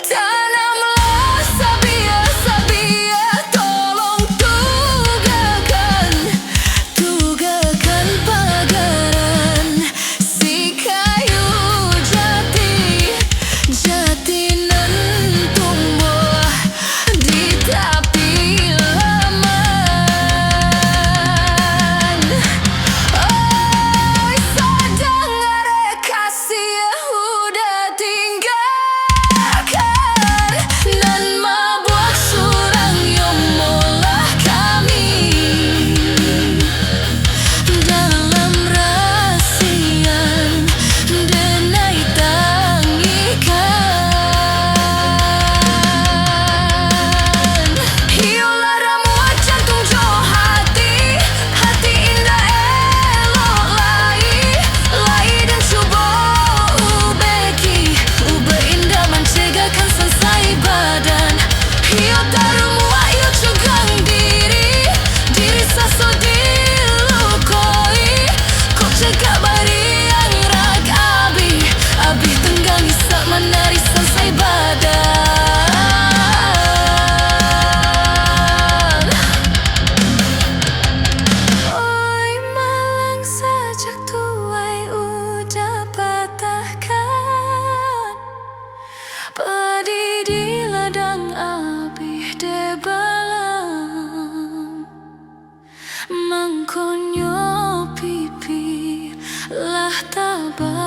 Tanamlah sabia-sabia, tolong tugakkan pagaran. Si kayu jati nan tumbuh di tepi laman. Oi, sadang ada kasih udah tinggalkan, nan mabuk surang yomolah kami dalam rasian denai tangikan. Hiulah ramuan jantung jo hati, hati indah elok lai dan coba ube indah mencegahkan selesai badan. Hiu tarumua hiu cugang diri saso dilukoi, kok cegah bariang rak abi tenggang isak menari selesai badan. Oi, malang sejak tuai udah patahkan, padi di ladang api debalam, mangkonyo pipi lah tabah.